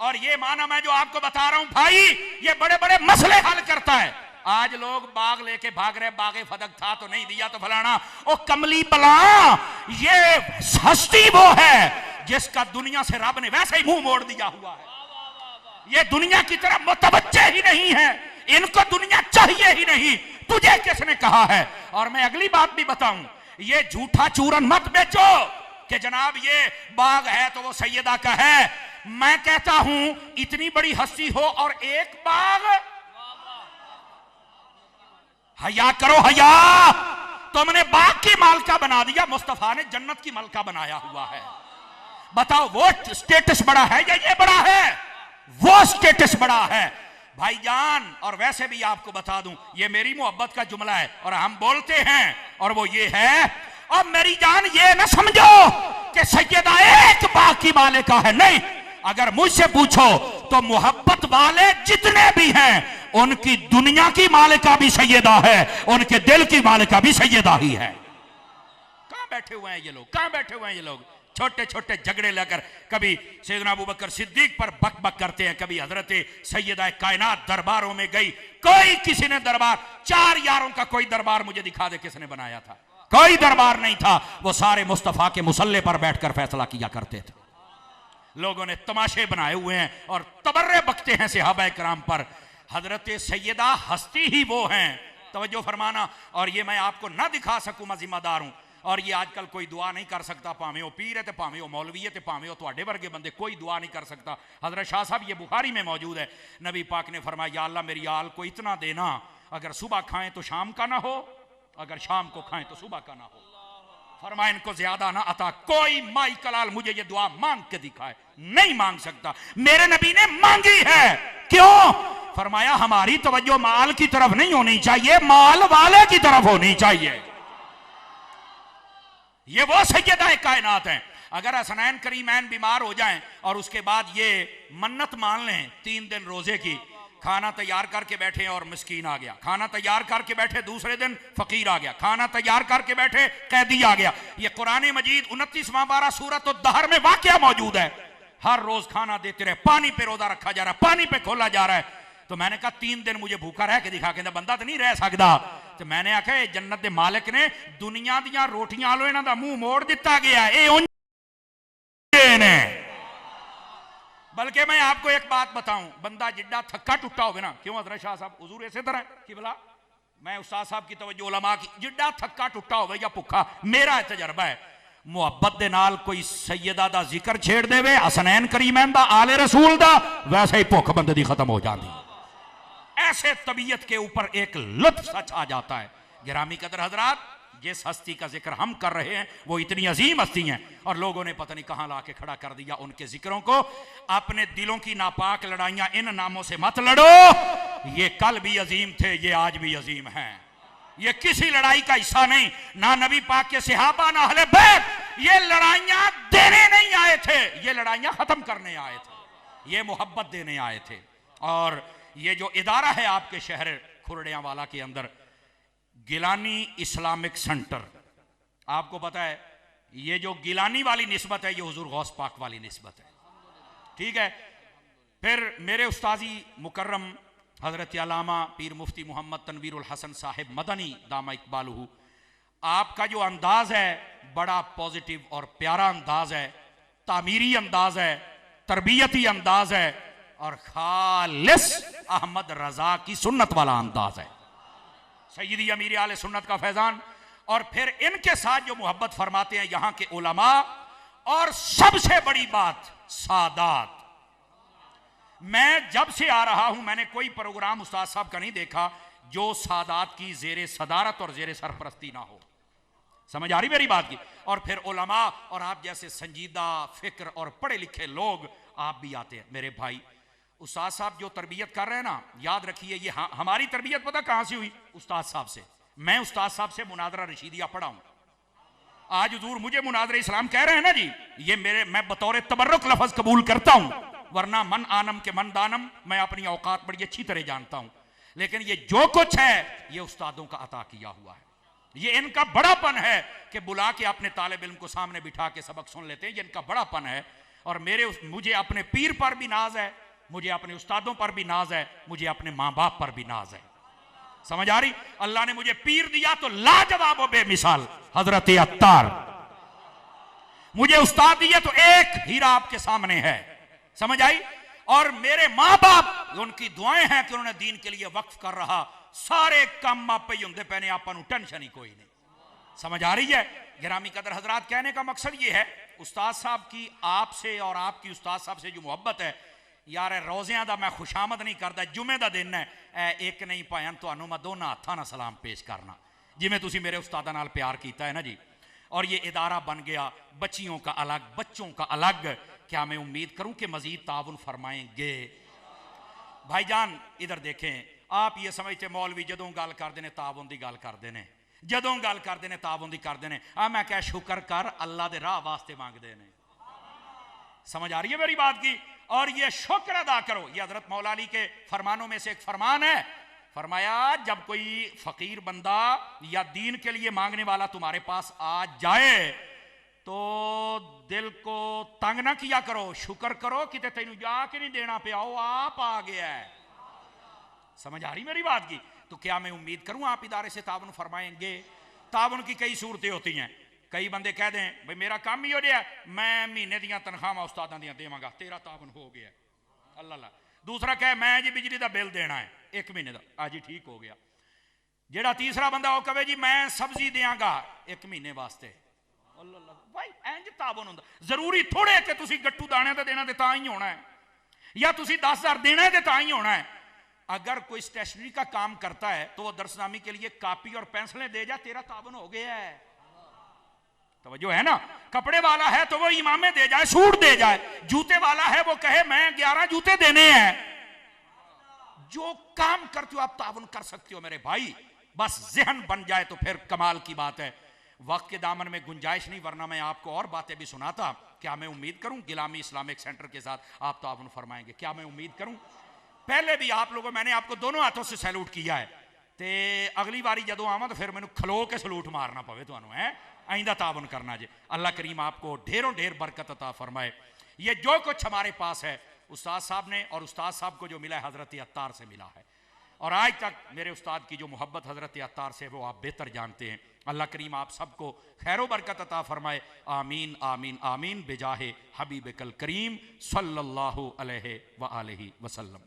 और ये माना मैं जो आपको बता रहा हूं भाई, ये बड़े बड़े मसले हल करता है। आज लोग बाग लेके भाग रहे, बागे फदक था तो नहीं दिया तो फलाना। ओ कमली बला, ये हस्ती वो है जिसका दुनिया से रब ने वैसे ही मुंह मोड़ दिया हुआ है। ये दुनिया की तरफ मुतवज्जे ही नहीं है, इनको दुनिया चाहिए ही नहीं। तुझे किसने कहा है? और मैं अगली बात भी बताऊं, ये झूठा चूरन मत बेचो कि जनाब ये बाग है तो वो सैयदा का है। मैं कहता हूं इतनी बड़ी हस्ती हो और एक बाग हया करो हया। तुमने बाग की मालका बना दिया, मुस्तफा ने जन्नत की मलका बनाया हुआ है। बताओ वो स्टेटस बड़ा है या ये बड़ा है? वो स्टेटस बड़ा है भाईजान। और वैसे भी आपको बता दूं, ये मेरी मोहब्बत का जुमला है और हम बोलते हैं, और वो ये है, और मेरी जान ये ना समझो कि सैयदा एक बाग की मालिका है, नहीं। अगर मुझसे पूछो तो मोहब्बत वाले जितने भी हैं उनकी दुनिया की मालिका भी सैयदा है, उनके दिल की मालिका भी सैयदा ही है। कहां बैठे हुए हैं ये लोग, कहां बैठे हुए हैं ये लोग? छोटे छोटे झगड़े लेकर कभी सैयदना अबू बकर सिद्दीक पर बक बक करते हैं, कभी हजरत सैयदा कायनात दरबारों में गई। कोई किसी ने दरबार, 4 यारों का कोई दरबार मुझे दिखा दे किसने बनाया था? कोई दरबार नहीं था। वो सारे मुस्तफा के मुसल्ले पर बैठकर फैसला किया करते थे। लोगों ने तमाशे बनाए हुए हैं और तबर्रे बकते हैं सहाबा कराम पर। हजरत सैयदा हस्ती ही वो हैं, तवज्जो फरमाना। और ये मैं आपको ना दिखा सकूं, मैं जिम्मेदार हूं। और ये आजकल कोई दुआ नहीं कर सकता, भावें वो पीर है, भावें वो मौलवी है, भावें वो तुहाडे वर्गे बंदे, कोई दुआ नहीं कर सकता। हजरत शाह साहब, ये बुखारी में मौजूद है, नबी पाक ने फरमाया, या अल्लाह मेरी आल को इतना देना, अगर सुबह खाएं तो शाम का ना हो, अगर शाम को खाएं तो सुबह का ना हो। फरमाया इनको ज्यादा ना अता। कोई माई कलाल मुझे ये दुआ मांग के दिखाए, नहीं मांग सकता। मेरे नबी ने मांगी है, क्यों? फरमाया हमारी तवज्जो माल की तरफ नहीं होनी चाहिए, माल वाले की तरफ होनी चाहिए। ये वो सैयदा कायनात हैं। अगर हसनैन करीमैन बीमार हो जाएं और उसके बाद ये मन्नत मान लें 3 दिन रोजे की, खाना तैयार करके बैठे और मिस्कीन आ गया, खाना तैयार करके बैठे दूसरे दिन फकीर आ गया, खाना तैयार करके बैठे कैदी आ गया। ये कुरान मजीद 29वां पारा सूरत अद-दहर में वाकया मौजूद है। हर रोज खाना देते रहे, पानी पे रोजा रखा जा रहा है, पानी पे खोला जा रहा है। तो मैंने कहा 3 दिन मुझे भूखा रह के दिखा के, बंदा तो नहीं रह सकता। तो मैंने आखिया जन्नत के मालिक ने दुनिया दियां रोटियां लो इन्हां दा मुंह मोड़ दिता गया है। बल्कि मैं आपको एक बात बताऊं, बंदा जिड्डा थक्का टुट्टा होवे ना, क्यों हजरत शाह साहब हुजूर इसे तरह कि भला मैं उस्ताद साहब की तवज्जो उलमा की, जिड्डा थक्का टुट्टा होवे या भुखा, मेरा तजर्बा है, मुहब्बत दे नाल कोई सैयदा दा जिक्र छेड़ देवे, हसनैन करीमैन दा, आले रसूल दा, वैसे ही भुख बंदे दी खत्म हो जाती। ऐसे तबीयत के ऊपर एक लुत्फ सच आ जाता है। गिरामी कदर हजरात, जिस हस्ती का जिक्र हम कर रहे हैं वो इतनी अजीम हस्ती हैं, और लोगों ने पता नहीं कहां लाके खड़ा कर दिया उनके जिक्रों को। अपने दिलों की नापाक लड़ाइयां इन नामों से मत लड़ो। ये कल भी अजीम थे, ये आज भी अजीम हैं। ये किसी लड़ाई का हिस्सा नहीं, ना नबी पाक के सहाबा ना अहले बैत। ये लड़ाइयां देने नहीं आए थे, ये लड़ाइयां खत्म करने आए थे, ये मोहब्बत देने आए थे। और ये जो इदारा है आपके शहर खुरड़ियांवाला के अंदर, गिलानी इस्लामिक सेंटर, आपको पता है ये जो गिलानी वाली निस्बत है ये हुजूर गौस पाक वाली निस्बत है, ठीक है। फिर मेरे उस्ताजी मुकर्रम हजरत अल्लामा पीर मुफ्ती मोहम्मद तनवीरुल हसन साहिब मदनी दामा इकबालहू, आपका जो अंदाज है बड़ा पॉजिटिव और प्यारा अंदाज है, तामीरी अंदाज है, तरबियती अंदाज है, और खालिस अहमद रजा की सुन्नत वाला अंदाज है, सैयदी अमीर आले सुन्नत का फैजान। और फिर इनके साथ जो मोहब्बत फरमाते हैं यहाँ के उलमा, और सबसे बड़ी बात सादात। मैं जब से आ रहा हूं मैंने कोई प्रोग्राम उस्ताद साहब का नहीं देखा जो सादात की जेरे सदारत और जेरे सरपरस्ती ना हो। समझ आ रही मेरी बात की? और फिर उलमा और आप जैसे संजीदा फिक्र और पढ़े लिखे लोग आप भी आते हैं। मेरे भाई उस्ताद साहब जो तरबियत कर रहे हैं ना, याद रखिए ये हमारी तरबियत पता कहां से हुई? उस्ताद साहब से। मैं उस्ताद साहब से मुनादरा रशीदिया पढ़ा हूं। आज हुजूर मुझे मुनादरा इस्लाम कह रहे हैं ना जी, ये मैं बतौर तबर्रुक लफ्ज कबूल करता हूं, वरना मन आनम के मन दानम, मैं अपनी औकात बड़ी अच्छी तरह जानता हूं। लेकिन ये जो कुछ है ये उस्तादों का अता किया हुआ है, ये इनका बड़ापन है कि बुला के अपने तालिब इल्म को सामने बिठा के सबक सुन लेते हैं, ये इनका बड़ापन है। और मुझे अपने पीर पर भी नाज है, मुझे अपने उस्तादों पर भी नाज है, मुझे अपने माँ बाप पर भी नाज है। समझ आ रही? अल्लाह ने मुझे पीर दिया तो लाजवाब व बेमिसाल हजरत अत्तार, मुझे उस्ताद दिए तो एक हीरा आपके सामने है। समझ आई? और मेरे माँ बाप, उनकी दुआएं हैं कि उन्होंने दीन के लिए वक्फ कर रहा, सारे काम आप पे होंगे पैने, आपको टेंशन ही कोई नहीं। समझ आ रही है? गिरामी कदर हजरात, कहने का मकसद ये है उस्ताद साहब की आपसे और आपकी उस्ताद साहब से जो मोहब्बत है, यार रोज़ियां दा मैं खुशामद नहीं करता, जुमे का दिन है, एक नहीं भाएं तुहानू मैं दोनों हाथों नाल सलाम पेश करना, जिमें तुसी मेरे उस्तादा नाल प्यार किया है ना जी। और ये इदारा बन गया बच्चियों का अलग, बच्चों का अलग। क्या मैं उम्मीद करूं कि मजीद ताउन फरमाएंगे? भाईजान इधर देखें, आप ये समझते मौलवी जदों गल करते हैं ताउन की गल करते हैं, जदों गल करते हैं ताउन की करते हैं। मैं क्या शुक्र कर अल्लाह के राह वास्ते मांगते हैं। समझ आ रही है मेरी बात की? और ये शुक्र अदा करो, ये हजरत मौला अली के फरमानों में से एक फरमान है। फरमाया जब कोई फकीर बंदा या दीन के लिए मांगने वाला तुम्हारे पास आ जाए तो दिल को तंग ना किया करो, शुक्र करो कि तेन जाके नहीं देना पे, आओ आप आ गया है। समझ आ रही मेरी बात की? तो क्या मैं उम्मीद करूं आप इदारे से ताउन फरमाएंगे? ताउन की कई सूरतें होती हैं। कई बंदे कह दें भाई मेरा काम ही हो गया, मैं महीने दियां तनख्वाहां उस्तादां दियां देवांगा, तेरा ताउन हो गया। अल्लाह अल्लाह। दूसरा कहे मैं जी बिजली का बिल देना है 1 महीने का, आज ही ठीक हो गया। जेड़ा तीसरा बंदा वो कहे जी मैं सब्जी देंगा 1 महीने वास्ते। अल्लाह अल्लाह। भाई इंज ताउन होंदा जरूरी थोड़े कि तुसी गट्टू दाने का देना ते तां ही होना है, या तुसी 10,000 देना है ते तां ही होना है। अगर कोई स्टेशनरी का काम करता है तो वो दरसनामी के लिए कापी और पेंसिलें दे जा, तेरा ताउन हो गया है। तवज्जो है ना? कपड़े वाला है तो वो इमामे दे जाए, सूट दे जाए। जूते वाला है वो कहे मैं 11 जूते देने हैं। जो काम करते हो आप ताउन कर सकते हो मेरे भाई, बस जहन बन जाए तो फिर कमाल की बात है। वक्त के दामन में गुंजाइश नहीं, वरना मैं आपको और बातें भी सुनाता। क्या मैं उम्मीद करूं गिलामी इस्लामिक सेंटर के साथ आप ताउन फरमाएंगे? क्या मैं उम्मीद करूं? पहले भी आप लोगों, मैंने आपको दोनों हाथों से सैल्यूट किया है, तो अगली बारी जदों आवां तो फिर मैनू खलो के सलूट मारना पवे तुहानू है। आइंदा ताउन करना जे। अल्लाह करीम आपको ढेरों ढेर बरकत अता फरमाए। ये जो कुछ हमारे पास है उस्ताद साहब ने, और उस्ताद साहब को जो मिला है हज़रत अत्तार से मिला है, और आज तक मेरे उस्ताद की जो मोहब्बत हज़रत अत्तार से वो आप बेहतर जानते हैं। अल्लाह करीम आप सबको खैर बरकत अता फरमाए। आमीन आमीन आमीन बेजाहे हबीब कल करीम सल्लल्लाहु अलैहि व आलिहि वसल्लम।